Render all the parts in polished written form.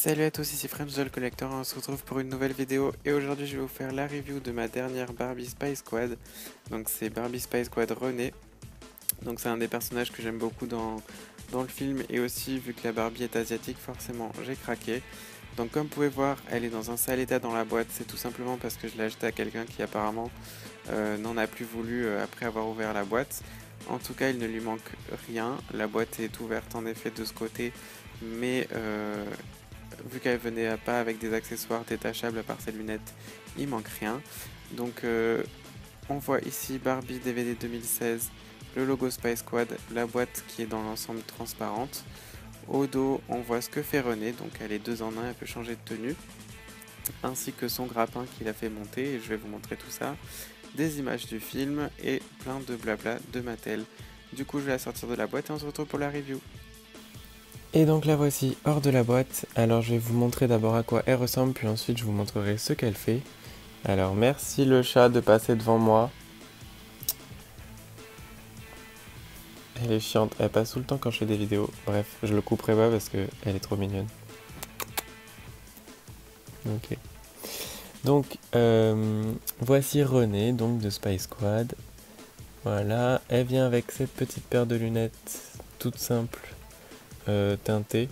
Salut à tous, ici French Doll Collector, on se retrouve pour une nouvelle vidéo et aujourd'hui je vais vous faire la review de ma dernière Barbie Spy Squad. Donc c'est Barbie Spy Squad Renée, donc c'est un des personnages que j'aime beaucoup dans le film et aussi vu que la Barbie est asiatique forcément j'ai craqué. Donc comme vous pouvez voir elle est dans un sale état dans la boîte, c'est tout simplement parce que je l'ai acheté à quelqu'un qui apparemment n'en a plus voulu après avoir ouvert la boîte. En tout cas il ne lui manque rien, la boîte est ouverte en effet de ce côté mais vu qu'elle venait pas avec des accessoires détachables à part ses lunettes, il manque rien. Donc on voit ici Barbie DVD 2016, le logo Spy Squad, la boîte qui est dans l'ensemble transparente. Au dos, on voit ce que fait Renée, donc elle est 2 en 1, elle peut changer de tenue, ainsi que son grappin qu'il a fait monter, et je vais vous montrer tout ça, des images du film et plein de blabla de Mattel. Du coup, je vais la sortir de la boîte et on se retrouve pour la review. Et donc la voici hors de la boîte. Alors je vais vous montrer d'abord à quoi elle ressemble, puis ensuite je vous montrerai ce qu'elle fait. Alors merci le chat de passer devant moi. Elle est chiante, elle passe tout le temps quand je fais des vidéos. Bref, je le couperai pas parce que elle est trop mignonne. Ok. Donc voici Renée, donc de Spy Squad. Voilà, elle vient avec cette petite paire de lunettes toute simple, teintée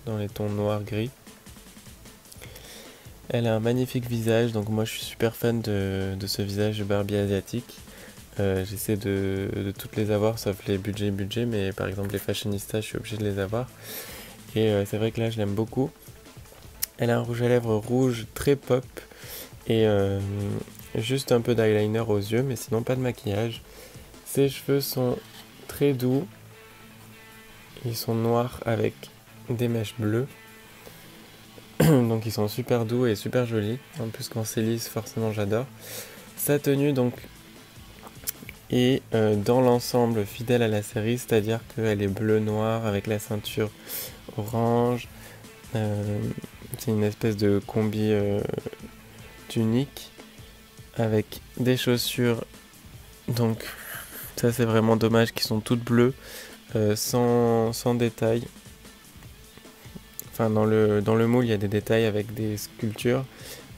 dans les tons noir-gris. Elle a un magnifique visage, donc moi je suis super fan de ce visage de Barbie asiatique. J'essaie de toutes les avoir sauf les budget, mais par exemple les fashionistas je suis obligé de les avoir. Et c'est vrai que là je l'aime beaucoup. Elle a un rouge à lèvres rouge très pop et juste un peu d'eyeliner aux yeux, mais sinon pas de maquillage. Ses cheveux sont très doux, ils sont noirs avec des mèches bleues. Donc ils sont super doux et super jolis. En plus quand c'est lisse, forcément j'adore. Sa tenue donc est dans l'ensemble fidèle à la série, c'est-à-dire qu'elle est bleu-noir avec la ceinture orange. C'est une espèce de combi tunique avec des chaussures. Donc ça c'est vraiment dommage, qui sont toutes bleues, sans détails. Enfin, dans le moule, il y a des détails avec des sculptures,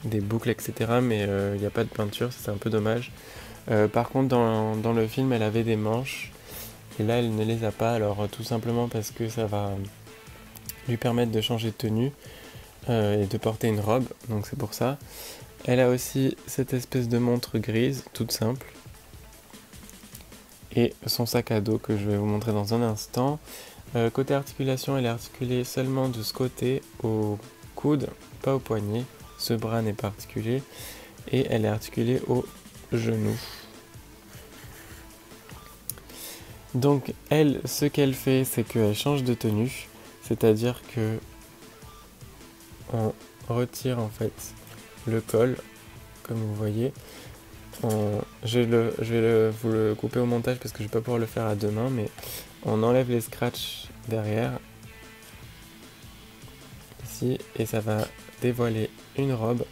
des boucles, etc. Mais il n'y a pas de peinture, ça c'est un peu dommage. Par contre, dans le film, elle avait des manches. Et là, elle ne les a pas. Alors, tout simplement parce que ça va lui permettre de changer de tenue et de porter une robe. Donc, c'est pour ça. Elle a aussi cette espèce de montre grise, toute simple. Et son sac à dos que je vais vous montrer dans un instant. Côté articulation, elle est articulée seulement de ce côté au coude, pas au poignet. Ce bras n'est pas articulé. Et elle est articulée au genou. Donc elle, ce qu'elle fait, c'est qu'elle change de tenue. C'est-à-dire que on retire en fait le col, comme vous voyez. Je vais vous le couper au montage parce que je ne vais pas pouvoir le faire à deux mains, mais on enlève les scratchs derrière, ici, et ça va dévoiler une robe.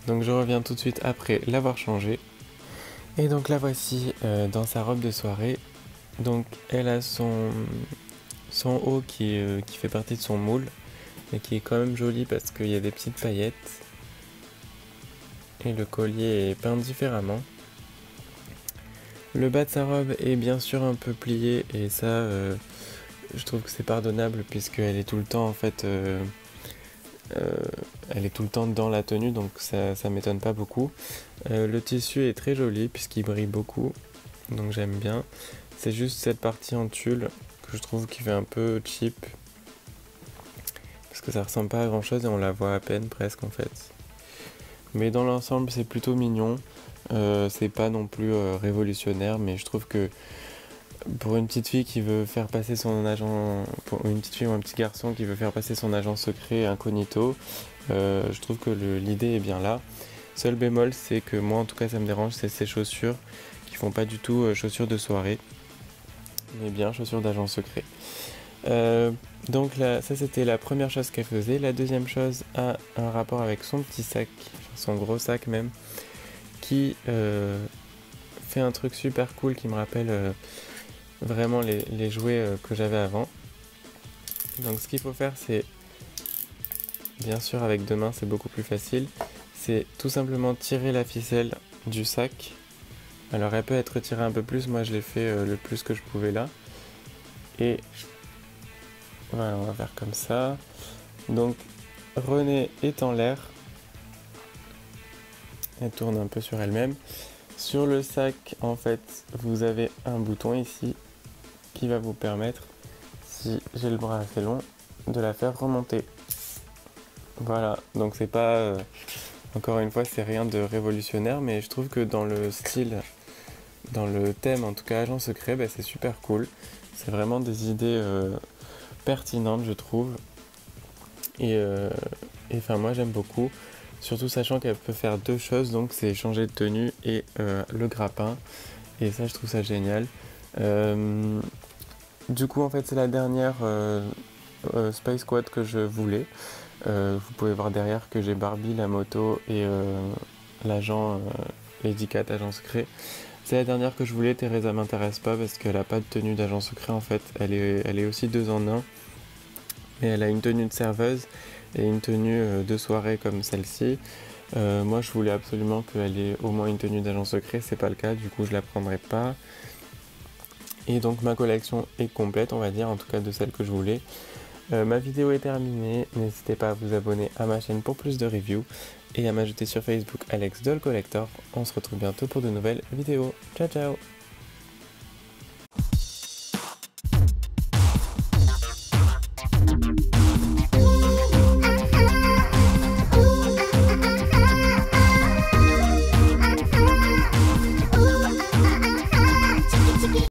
Donc je reviens tout de suite après l'avoir changée. Et donc la voici dans sa robe de soirée. Donc elle a son haut qui fait partie de son moule, et qui est quand même joli parce qu'il y a des petites paillettes. Et le collier est peint différemment. Le bas de sa robe est bien sûr un peu plié et ça je trouve que c'est pardonnable puisqu'elle est tout le temps en fait elle est tout le temps dans la tenue, donc ça m'étonne pas beaucoup. Le tissu est très joli puisqu'il brille beaucoup, donc j'aime bien. C'est juste cette partie en tulle que je trouve qui fait un peu cheap parce que ça ressemble pas à grand chose et on la voit à peine presque en fait. Mais dans l'ensemble c'est plutôt mignon. C'est pas non plus révolutionnaire, mais je trouve que pour une petite fille qui veut faire passer son agent, pour une petite fille ou un petit garçon qui veut faire passer son agent secret incognito, je trouve que l'idée est bien là. Seul bémol, c'est que moi en tout cas ça me dérange, c'est ces chaussures qui font pas du tout chaussures de soirée, mais bien chaussures d'agent secret. Donc là, ça c'était la première chose qu'elle faisait. La deuxième chose a un rapport avec son petit sac, son gros sac même, qui fait un truc super cool qui me rappelle vraiment les jouets que j'avais avant. Donc ce qu'il faut faire, c'est bien sûr avec deux mains c'est beaucoup plus facile, c'est tout simplement tirer la ficelle du sac. Alors elle peut être tirée un peu plus, moi je l'ai fait le plus que je pouvais là. Et voilà, on va faire comme ça. Donc René est en l'air. Elle tourne un peu sur elle-même. Sur le sac, en fait, vous avez un bouton ici qui va vous permettre, si j'ai le bras assez long, de la faire remonter. Voilà, donc c'est pas... encore une fois, c'est rien de révolutionnaire, mais je trouve que dans le style, dans le thème, en tout cas agent secret, c'est super cool. C'est vraiment des idées pertinentes, je trouve. Et enfin, moi j'aime beaucoup. Surtout sachant qu'elle peut faire deux choses, donc c'est changer de tenue et le grappin. Et ça, je trouve ça génial. Du coup, en fait, c'est la dernière Space Quad que je voulais. Vous pouvez voir derrière que j'ai Barbie, la moto et l'agent Lady Cat, agent secret. C'est la dernière que je voulais. Teresa m'intéresse pas parce qu'elle a pas de tenue d'agent secret en fait. Elle est aussi 2 en 1. Mais elle a une tenue de serveuse et une tenue de soirée comme celle-ci. Moi je voulais absolument qu'elle ait au moins une tenue d'agent secret, c'est pas le cas, du coup je la prendrai pas. Et donc ma collection est complète, on va dire, en tout cas de celle que je voulais. Ma vidéo est terminée, n'hésitez pas à vous abonner à ma chaîne pour plus de reviews et à m'ajouter sur Facebook Alex Doll Collector. On se retrouve bientôt pour de nouvelles vidéos. Ciao ciao.